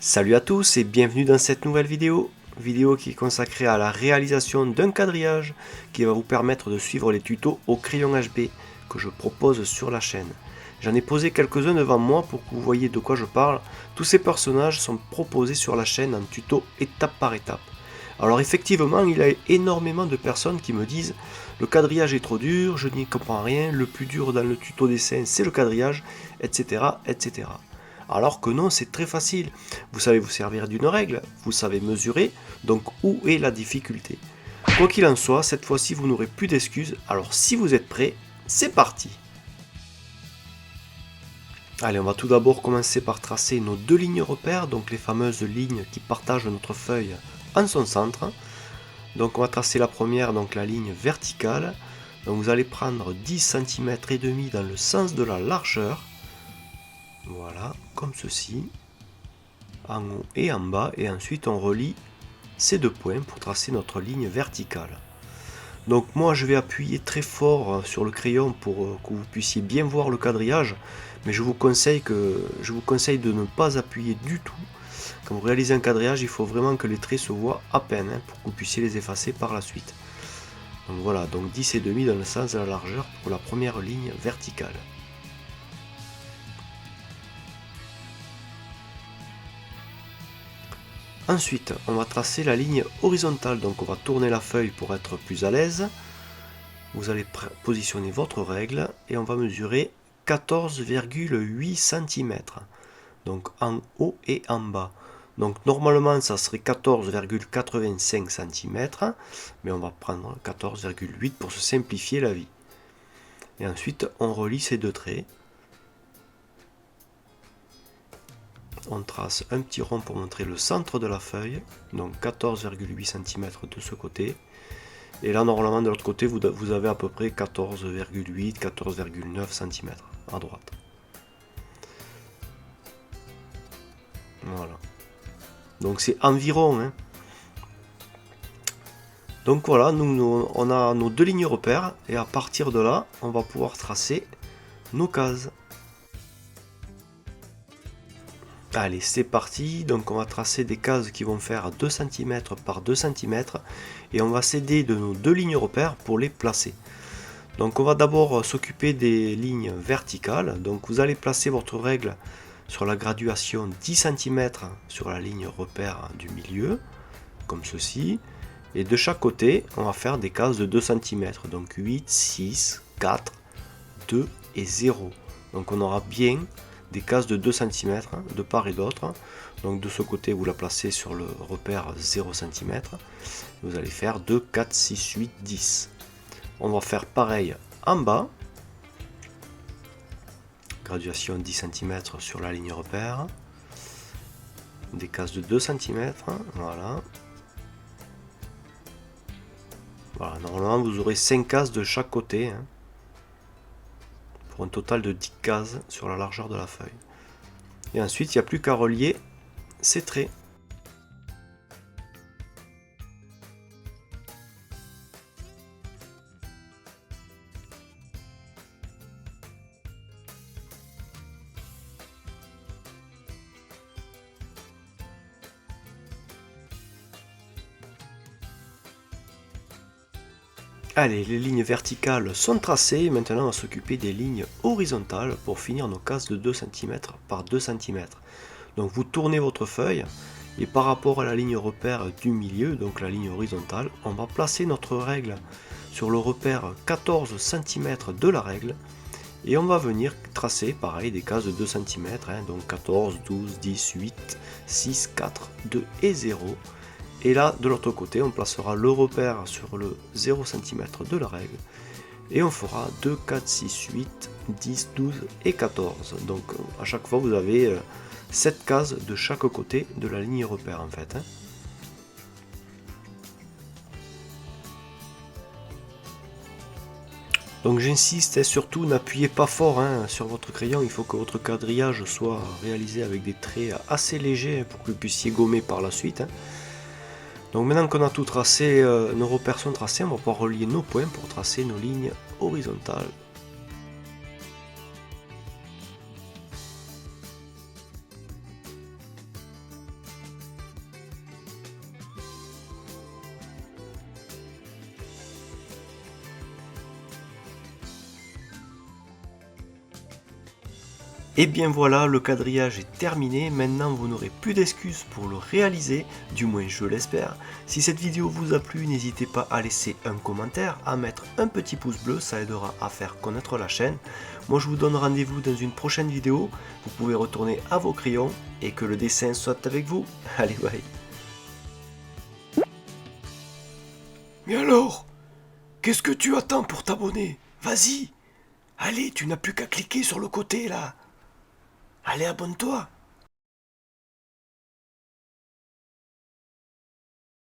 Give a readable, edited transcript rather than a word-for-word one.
Salut à tous et bienvenue dans cette nouvelle vidéo qui est consacrée à la réalisation d'un quadrillage qui va vous permettre de suivre les tutos au crayon HB que je propose sur la chaîne. J'en ai posé quelques-uns devant moi pour que vous voyez de quoi je parle. Tous ces personnages sont proposés sur la chaîne en tuto étape par étape. Alors effectivement, il y a énormément de personnes qui me disent le quadrillage est trop dur, je n'y comprends rien, le plus dur dans le tuto dessin c'est le quadrillage, etc. etc. Alors que non, c'est très facile. Vous savez vous servir d'une règle, vous savez mesurer, donc où est la difficulté? Quoi qu'il en soit, cette fois-ci vous n'aurez plus d'excuses, alors si vous êtes prêts, c'est parti! Allez, on va tout d'abord commencer par tracer nos deux lignes repères, donc les fameuses lignes qui partagent notre feuille en son centre. Donc on va tracer la première, donc la ligne verticale. Donc vous allez prendre 10 cm et demi dans le sens de la largeur. Voilà, comme ceci, en haut et en bas, et ensuite on relie ces deux points pour tracer notre ligne verticale. Donc moi je vais appuyer très fort sur le crayon pour que vous puissiez bien voir le quadrillage, mais je vous conseille de ne pas appuyer du tout. Quand vous réalisez un quadrillage, il faut vraiment que les traits se voient à peine pour que vous puissiez les effacer par la suite. Donc voilà, donc 10,5 dans le sens de la largeur pour la première ligne verticale. Ensuite, on va tracer la ligne horizontale, donc on va tourner la feuille pour être plus à l'aise. Vous allez positionner votre règle et on va mesurer 14,8 cm, donc en haut et en bas. Donc normalement ça serait 14,85 cm, mais on va prendre 14,8 pour se simplifier la vie. Et ensuite on relie ces deux traits. On trace un petit rond pour montrer le centre de la feuille, donc 14,8 cm de ce côté. Et là, normalement, de l'autre côté, vous avez à peu près 14,8, 14,9 cm à droite. Voilà. Donc c'est environ. Hein. Donc voilà, on a nos deux lignes repères. Et à partir de là, on va pouvoir tracer nos cases. Allez, c'est parti. Donc on va tracer des cases qui vont faire 2 cm par 2 cm. Et on va s'aider de nos deux lignes repères pour les placer. Donc on va d'abord s'occuper des lignes verticales. Donc vous allez placer votre règle sur la graduation 10 cm sur la ligne repère du milieu, comme ceci. Et de chaque côté, on va faire des cases de 2 cm. Donc 8, 6, 4, 2 et 0. Donc on aura bien des cases de 2 cm de part et d'autre. Donc de ce côté, vous la placez sur le repère 0 cm. Vous allez faire 2, 4, 6, 8, 10. On va faire pareil en bas. Graduation 10 cm sur la ligne repère. Des cases de 2 cm. Voilà. Voilà, normalement vous aurez 5 cases de chaque côté. Hein, pour un total de 10 cases sur la largeur de la feuille. Et ensuite, il n'y a plus qu'à relier ces traits. Allez, les lignes verticales sont tracées, maintenant on va s'occuper des lignes horizontales pour finir nos cases de 2 cm par 2 cm. Donc vous tournez votre feuille et par rapport à la ligne repère du milieu, donc la ligne horizontale, on va placer notre règle sur le repère 14 cm de la règle et on va venir tracer pareil des cases de 2 cm, donc 14, 12, 10, 8, 6, 4, 2 et 0. Et là, de l'autre côté, on placera le repère sur le 0 cm de la règle. Et on fera 2, 4, 6, 8, 10, 12 et 14. Donc à chaque fois, vous avez 7 cases de chaque côté de la ligne repère en fait. Donc j'insiste, surtout n'appuyez pas fort sur votre crayon, il faut que votre quadrillage soit réalisé avec des traits assez légers pour que vous puissiez gommer par la suite. Donc maintenant qu'on a tout tracé, nos repères sont tracés, on va pouvoir relier nos points pour tracer nos lignes horizontales. Et bien voilà, le quadrillage est terminé, maintenant vous n'aurez plus d'excuses pour le réaliser, du moins je l'espère. Si cette vidéo vous a plu, n'hésitez pas à laisser un commentaire, à mettre un petit pouce bleu, ça aidera à faire connaître la chaîne. Moi je vous donne rendez-vous dans une prochaine vidéo, vous pouvez retourner à vos crayons et que le dessin soit avec vous. Allez bye. Mais alors, qu'est-ce que tu attends pour t'abonner? Vas-y, allez, tu n'as plus qu'à cliquer sur le côté là. Allez, abonne-toi.